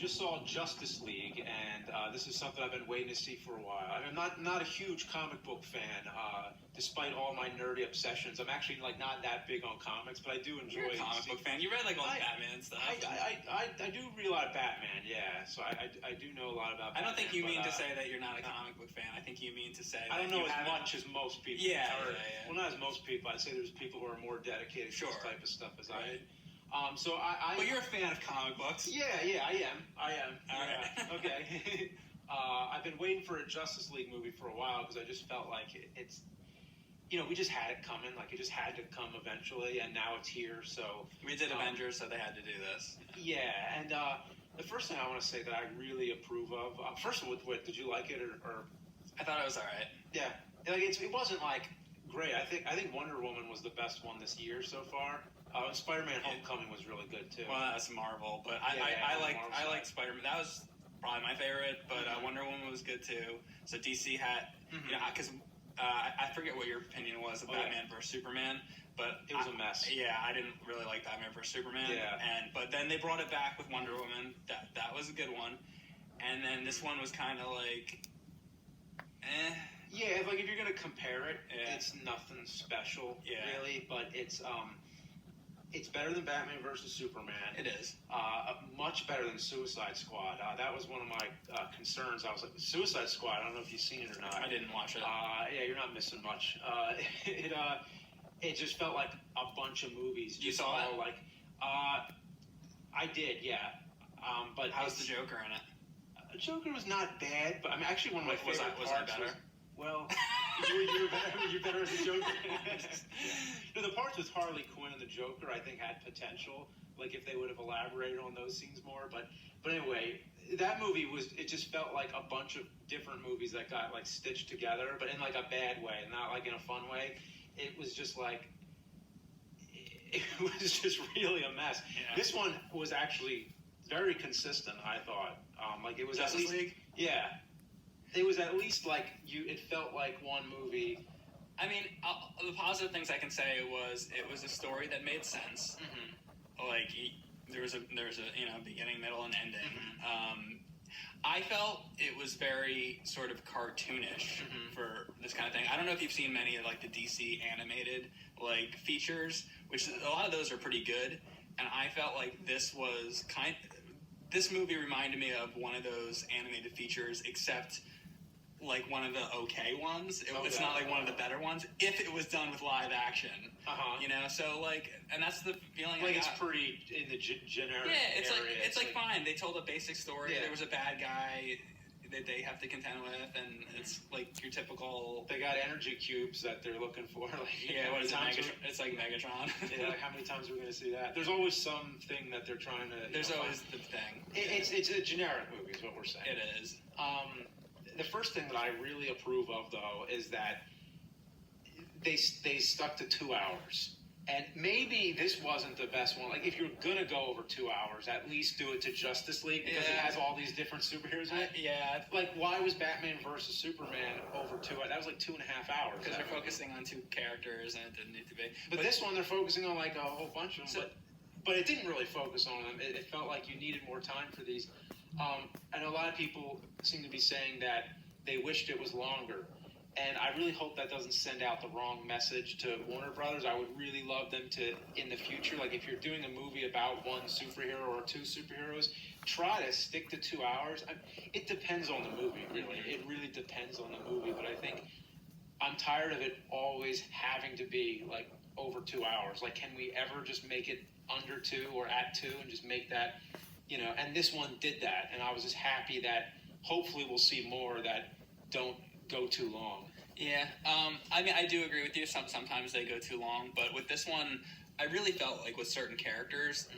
just saw Justice League, and this is something I've been waiting to see for a while. I'm not a huge comic book fan, despite all my nerdy obsessions. I'm actually not that big on comics, but I do enjoy. You're a comic book fan. You read all the Batman stuff. I do read a lot of Batman, yeah. So I do know a lot about. Batman, I don't think you mean to say that you're not a comic book fan. I think you mean to say. I don't know as much as most people. Yeah. Well, not as most people. I'd say there's people who are more dedicated to this type of stuff as I am. So But you're a fan of comic books. Yeah, I am. All right. Okay. I've been waiting for a Justice League movie for a while because I just felt like it's, we just had it coming. Like, it just had to come eventually, and now it's here. So we did Avengers, so they had to do this. Yeah, and the first thing I want to say that I really approve of. First of all, did you like it or? I thought it was all right. Yeah, it wasn't great. I think Wonder Woman was the best one this year so far. Spider-Man: Homecoming was really good too. Well, that's Marvel, but I liked Spider-Man. That was probably my favorite. But Wonder Woman was good too. So DC had, because I forget what your opinion was of Batman versus Superman, but it was a mess. Yeah, I didn't really like Batman versus Superman. Yeah, but then they brought it back with Wonder Woman. That was a good one, and then this one was kind of Yeah, if you're gonna compare it, it's nothing special, really. But it's better than Batman versus Superman. It is. Much better than Suicide Squad. That was one of my concerns. I was like, Suicide Squad, I don't know if you've seen it or not. I didn't watch it. Yeah, you're not missing much. It just felt like a bunch of movies. You saw it? I did, yeah. But how's the Joker in it? Joker was not bad, but actually one of my favorite was parts I better? Well, you're better as a Joker. The parts with Harley Quinn and the Joker, I think, had potential. If they would have elaborated on those scenes more. But anyway, that movie it just felt like a bunch of different movies that got stitched together, but in a bad way, not in a fun way. It was just it was just really a mess. Yeah. This one was actually very consistent, I thought. It was Justice at least League? Yeah. It was at least it felt like one movie. I mean, the positive things I can say was it was a story that made sense. Mm-hmm. There was a beginning, middle, and ending. Mm-hmm. I felt it was very sort of cartoonish for this kind of thing. I don't know if you've seen many of the DC animated features, which a lot of those are pretty good. And I felt like this was this movie reminded me of one of those animated features, except one of the okay ones. It's not one of the better ones if it was done with live action. So and that's the feeling I got. It's pretty in the generic area. It's fine. They told a basic story. Yeah. There was a bad guy that they have to contend with, and it's your typical. They got energy cubes that they're looking for. What is it? It's like Megatron. Yeah, how many times are we going to see that? There's always something that they're trying to. There's always the thing. It's a generic movie, is what we're saying. It is. The first thing that I really approve of, though, is that they stuck to 2 hours. And maybe this wasn't the best one. If you're going to go over 2 hours, at least do it to Justice League because it has all these different superheroes in it. Yeah. Why was Batman versus Superman over 2 hours? That was 2.5 hours. Because they're focusing on two characters and it didn't need to be. But this one, they're focusing on a whole bunch of them. But it didn't really focus on them. It felt like you needed more time for these. And a lot of people seem to be saying that they wished it was longer. And I really hope that doesn't send out the wrong message to Warner Brothers. I would really love them to, in the future, if you're doing a movie about one superhero or two superheroes, try to stick to 2 hours. It depends on the movie, really. It really depends on the movie. But I think I'm tired of it always having to be, over 2 hours. Can we ever just make it under 2 or at 2 and just make that, and this one did that. And I was just happy that hopefully we'll see more that don't go too long. Yeah, I do agree with you. Sometimes they go too long, but with this one, I really felt with certain characters,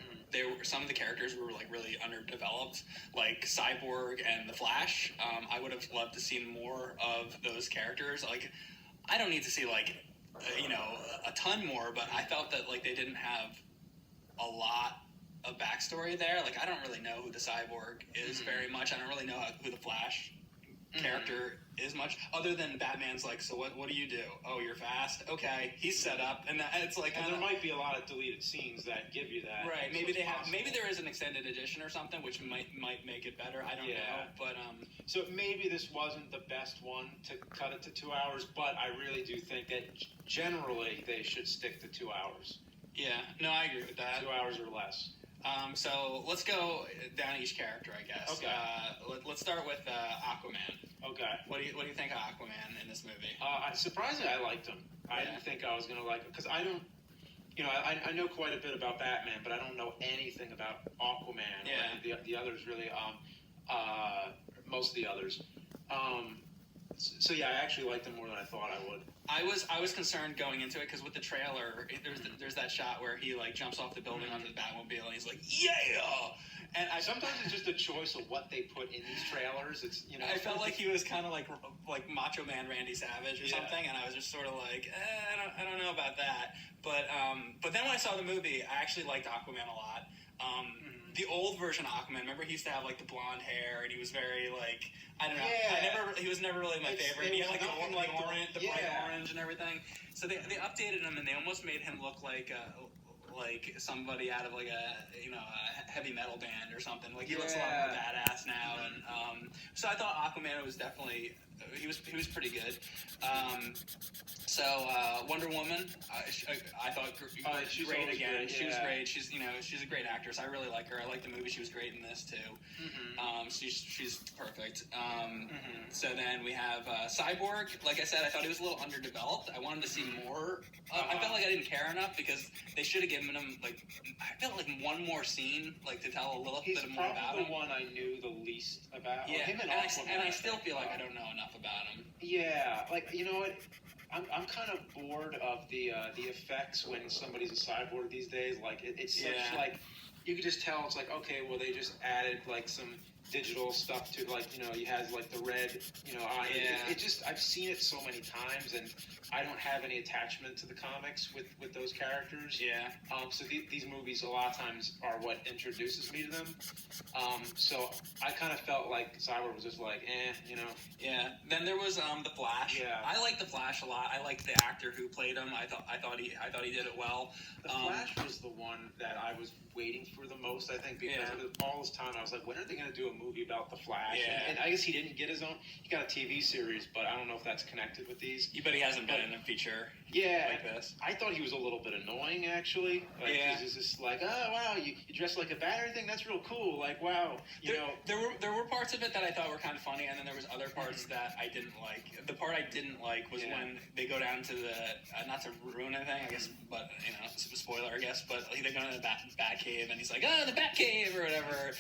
some of the characters were really underdeveloped, like Cyborg and the Flash. I would have loved to see more of those characters. I don't need to see a ton more, but I felt that they didn't have a lot of backstory there. I don't really know who the Cyborg is very much. I don't really know who the Flash character is much other than Batman's like, so what do you do? Oh, you're fast. Okay, he's set up, and it's like, and there might be a lot of deleted scenes that give you that. Right? Maybe they have. Maybe there is an extended edition or something, which might make it better. I don't know, but So maybe this wasn't the best one to cut it to 2 hours, but I really do think that generally they should stick to 2 hours. Yeah, no, I agree with that. 2 hours or less. So let's go down each character, I guess. Okay. Let's start with Aquaman. Okay. What do you think of Aquaman in this movie? Surprisingly, I liked him. I didn't think I was going to like him because I don't. I know quite a bit about Batman, but I don't know anything about Aquaman. Yeah. Or the others really. Most of the others. So yeah, I actually liked him more than I thought I would. I was concerned going into it because with the trailer, there's that shot where he like jumps off the building onto the Batmobile and he's like, yeah. And sometimes it's just a choice of what they put in these trailers. It's I felt like he was kind of like Macho Man Randy Savage or something, and I was just sort of like, I don't know about that. But then when I saw the movie, I actually liked Aquaman a lot. The old version of Aquaman, remember he used to have like the blonde hair, and he was very like, I don't know. Yeah. He was never really my favorite. He had like the bright Yeah. orange and everything. So they updated him, and they almost made him look like somebody out of like a heavy metal band or something. Like he looks a lot more badass now, and so I thought Aquaman was definitely he was pretty good. So Wonder Woman, I thought she's great again. Great, she was great. She's a great actress. I really like her. I like the movie. She was great in this too. She's perfect. So then we have Cyborg. Like I said, I thought he was a little underdeveloped. I wanted to see more. I felt like I didn't care enough because they should have given him I felt like one more scene to tell a little bit more about him. He's probably the one I knew the least about. Yeah, him and I still feel like I don't know enough about him. Yeah, you know what? I'm kind of bored of the effects when somebody's a cyborg these days. It's such you could just tell it's like, okay, well they just added some digital stuff to he has the red eye. It just I've seen it so many times and I don't have any attachment to the comics with those characters. Yeah. So these movies a lot of times are what introduces me to them. So I kind of felt like Cyborg was just Yeah. Then there was the Flash. Yeah. I like the Flash a lot. I liked the actor who played him. I thought he did it well. The Flash was the one that I was waiting for the most, I think, because all this time I was like, when are they going to do a movie about the Flash? Yeah. And I guess he didn't get his own. He got a TV series, but I don't know if that's connected with these. But he hasn't been in a feature like this. I thought he was a little bit annoying, actually. He's just like, oh, wow, you dress like a bat and everything? That's real cool. Wow. There were parts of it that I thought were kind of funny, and then there was other parts that I didn't like. The part I didn't like was when they go down to the, not to ruin anything, I guess, but, it's a spoiler, I guess, but they go to the bat cave, and he's like, oh, the bat cave, or whatever,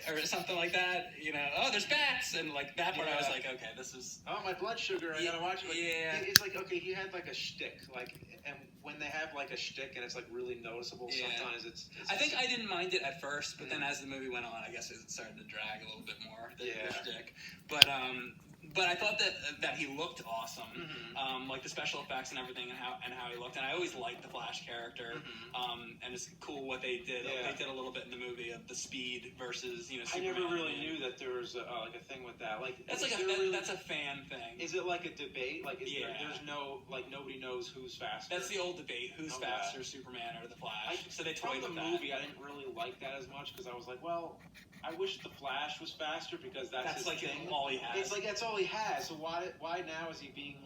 or something like that, oh, there's bats, and that part I was like, okay, this is... Oh, my blood sugar, I gotta watch it. It's like, okay, he had a shtick, and when they have a shtick and it's really noticeable, sometimes it's I think I didn't mind it at first, but then as the movie went on, I guess it started to drag a little bit more, the shtick. But I thought that he looked awesome, the special effects and everything, and how he looked. And I always liked the Flash character, and it's cool what they did. They did a little bit in the movie of the speed versus Superman. I never really knew that there was a thing with that. That's that's a fan thing. Is it like a debate? There's no nobody knows who's faster. That's the old debate: who's faster, Superman or the Flash? So they toyed with that. From the movie, I didn't really like that as much because I was like, well, I wish the Flash was faster because that's his thing. All he has. It's that's all he has. So why now is he being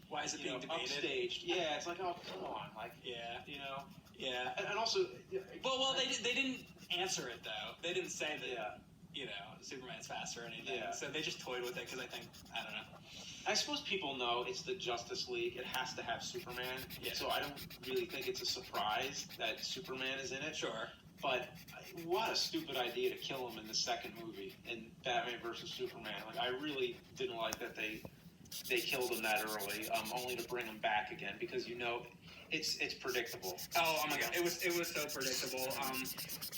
why is it being debated? Upstaged? Yeah, it's oh come on, Yeah. And also, well, they didn't answer it though. They didn't say that. Superman's faster or anything. Yeah. So they just toyed with it because I don't know. I suppose people know it's the Justice League. It has to have Superman. Yeah. So I don't really think it's a surprise that Superman is in it. Sure. But what a stupid idea to kill him in the second movie in Batman vs. Superman. I really didn't like that they killed him that early, only to bring him back again because it's predictable. Oh my god, it was so predictable.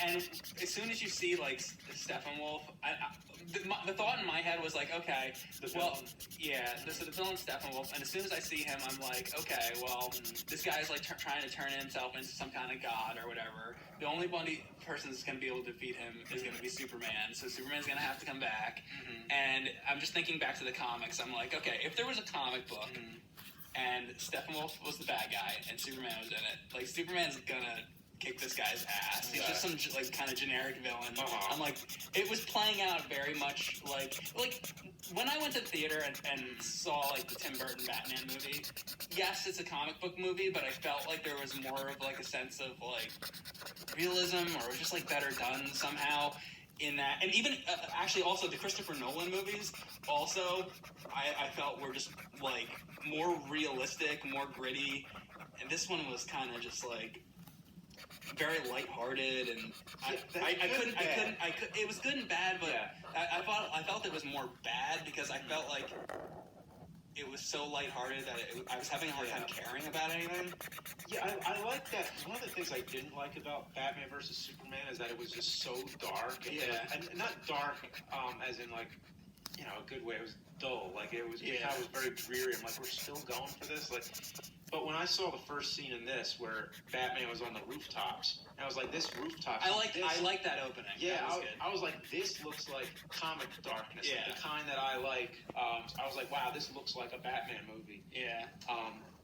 And as soon as you see like Steppenwolf, the thought in my head was like, okay, so the villain Steppenwolf, and as soon as I see him, I'm like, okay, well, this guy's like trying to turn himself into some kind of god or whatever. The only person that's going to be able to defeat him is going to be Superman. So Superman's going to have to come back. And I'm just thinking back to the comics. I'm like, okay, if there was a comic book. And Steppenwolf was the bad guy, and Superman was in it. Like, Superman's gonna kick this guy's ass. He's just some, like, kind of generic villain. I'm like, it was playing out very much like, when I went to the theater and saw, like, the Tim Burton Batman movie, yes, it's a comic book movie, but I felt like there was more of, like, a sense of, like, realism, or just, like, better done somehow in that. And even, actually, also, the Christopher Nolan movies, also, I felt were just, like, more realistic, more gritty, and this one was kind of just like very lighthearted, and it was good and bad, but I felt it was more bad because I felt like it was so lighthearted that I was having a hard time caring about anything. Yeah, I like that. One of the things I didn't like about Batman versus Superman is that it was just so dark. And not dark as in like, you know, a good way. It was dull. Like it was very dreary. I'm like, we're still going for this. Like, but when I saw the first scene in this where Batman was on the rooftops, and I was like, this rooftop. I like that opening. Yeah, that was good. I was like, this looks like comic darkness, like the kind that I like. I was like, wow, this looks like a Batman movie. Yeah.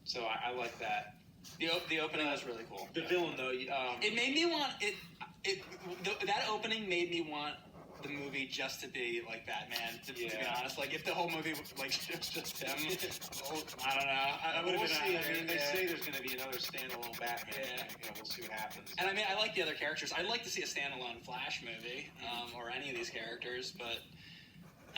So I like that. The opening was really cool. The villain though, it made me want it. That opening made me want the movie just to be like Batman. To be honest, like if the whole movie like was just him, I don't know. I would have been. I mean, they say there's going to be another standalone Batman. Yeah. You know, we'll see what happens. And I mean, I like the other characters. I'd like to see a standalone Flash movie, or any of these characters, but.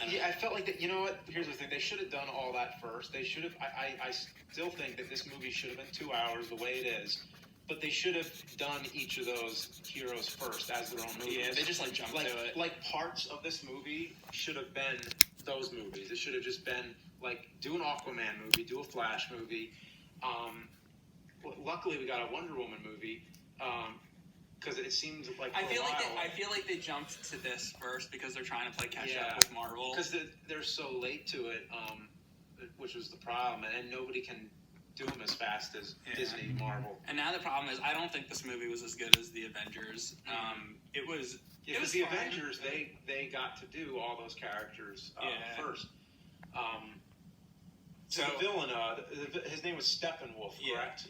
I felt like that. You know what? Here's the thing: they should have done all that first. They should have. I still think that this movie should have been 2 hours the way it is. But they should have done each of those heroes first as their own movies. Yeah, they just like jumped to it. Like parts of this movie should have been those movies. It should have just been like do an Aquaman movie, do a Flash movie. Luckily, we got a Wonder Woman movie because it seems like I feel like they jumped to this first because they're trying to play catch up with Marvel because they're so late to it, which was the problem, and nobody can do them as fast as Disney, Marvel. And now the problem is, I don't think this movie was as good as the Avengers. It was the Avengers. They got to do all those characters first. So the villain, his name was Steppenwolf, correct?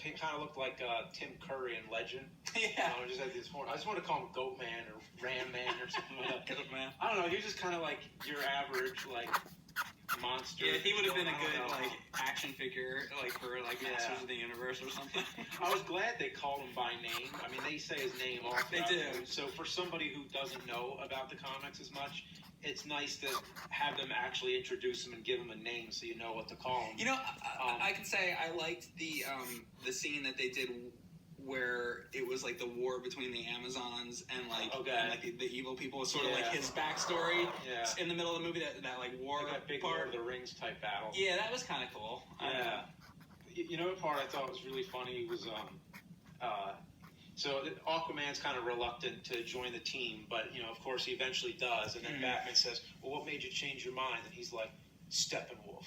Kind of looked like Tim Curry in Legend. Just had this horn. I just want to call him Goat Man or Ram Man or something like that. Goat Man. I don't know. He was just kind of like your average like monster. Yeah, he would have been a good like action figure, like for like Masters of the Universe or something. I was glad they called him by name. I mean, they say his name all They do. So for somebody who doesn't know about the comics as much, it's nice to have them actually introduce him and give him a name so you know what to call him. You know, I can say I liked the scene that they did where it was like the war between the Amazons and like the evil people. It's sort of like his backstory in the middle of the movie. That like war like that big part. Lord of the Rings type battle. Yeah, that was kind of cool. You know what part I thought was really funny was so Aquaman's kind of reluctant to join the team, but you know, of course, he eventually does. And then Batman says, "Well, what made you change your mind?" And he's like, "Steppenwolf."